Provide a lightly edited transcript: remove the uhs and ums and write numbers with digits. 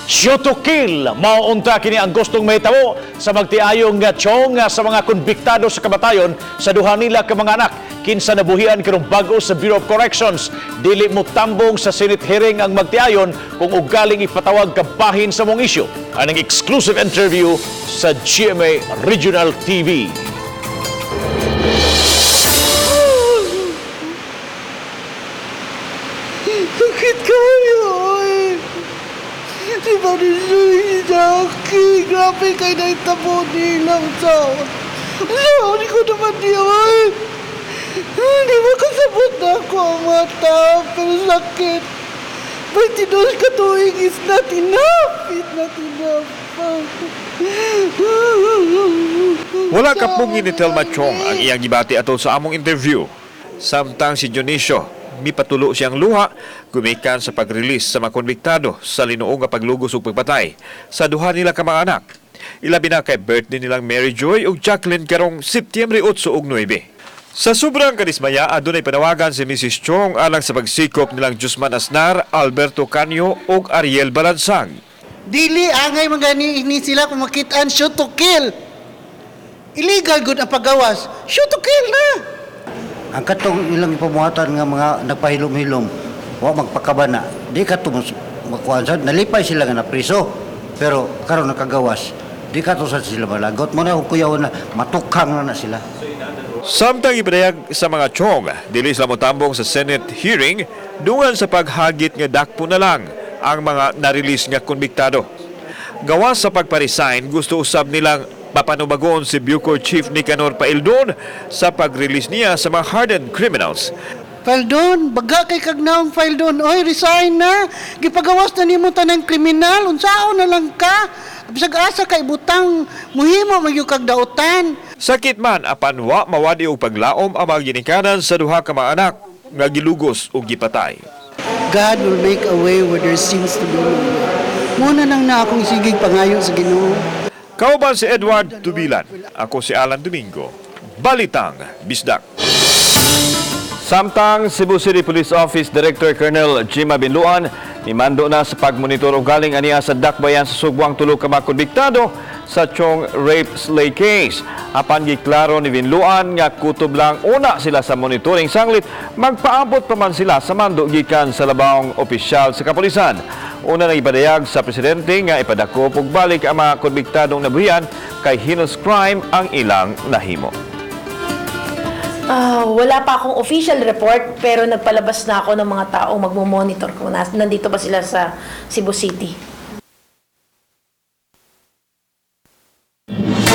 Shoot to kill, mauunta kini ang gustong mahitabo sa magtiayong nga tiyong sa mga konbiktado sa kamatayon sa duha nila ka mga anak. Kinsa nabuhian karong bago sa Bureau of Corrections, dili mo tambong sa Senate hearing ang magtiayon kung ugaling ipatawag kabahin sa mong isyu. Anong exclusive interview sa GMA Regional TV. Sakit kayo, oy. Di ba rin Jackie? Grabe kayo na itabo nilang taon. Sorry ko naman niya, oy. Hindi mo kasabot na ako ang mata, pero sakit. 22 katuig is not enough. It's not enough. Wala ka pong ni Telma Chong ang iyang gibati ato sa among interview. Samtang si Dionisio, mipatulo siyang luha, gumikan sa pag-release sa mga konbiktado sa linuong nga paglugos ug pagpatay sa duha nila ka mga anak. Ilabi na kay birthday nilang Mary Joy ug Jacqueline karong Setyembre 8 ug 9. Sa sobrang kadismaya, adunay panawagan si Mrs. Chong alang sa pagsikop nilang Jusman Asnar, Alberto Canyo ug Ariel Balansag. Dili angay magani ini sila kung makitaan shoot to kill. Illegal good ang paggawas. Shoot to kill na. Ang katong ilang ipamuhatan nga mga nagpahilom-hilom, wa magpakabana, di kato makuansan, nalipay sila nga na priso, pero karon nakagawas, di kato sa sila malagot mo na kuyaw na matukhang na sila. Samtang ipadayag sa mga Chong, dili sila motambong sa Senate hearing dungan sa paghagit nga dakpo na lang ang mga na-release nga konbiktado. Gawas sa pagparesign, gusto usab nilang papanubagon si Bucor Chief Nicanor Paildon sa pag-release niya sa mga hardened criminals. Paildon, baga kay kagnaong Paildon, oy resign na. Gipagawas na nimo tanang kriminal, unsaon na lang ka. Bisag asa kay butang muhimo magyug kag dautan. Sakit man apan wa mawadi og paglaom ang mga ginikanan sa duha ka mga anak nga gilugos ug gipatay. God will make a way where there seems to be no way. Muna nang na akong sigig pangayo sa Ginoo. Kauban si Edward Tubilan, ako si Alan Domingo. Balitang Bisdak. Samtang Cebu City Police Office Director Colonel Jima Binluan nimando na sa pagmonitor og galing aniya sa dakbayan sa Sugbuang tulo ka mga konbiktado sa Chong rape slay case. Apan giklaro ni Binluan nga kutob lang una sila sa monitoring sanglit, magpaabot pa man sila sa mando gikan sa labawong opisyal sa kapulisan. Una na ipadayag sa presidente nga ipadako og balik ang mga konbiktadong nabuhian kay heinous crime ang ilang nahimo. Wala pa akong official report pero nagpalabas na ako ng mga taong magmo-monitor kung nandito ba sila sa Cebu City.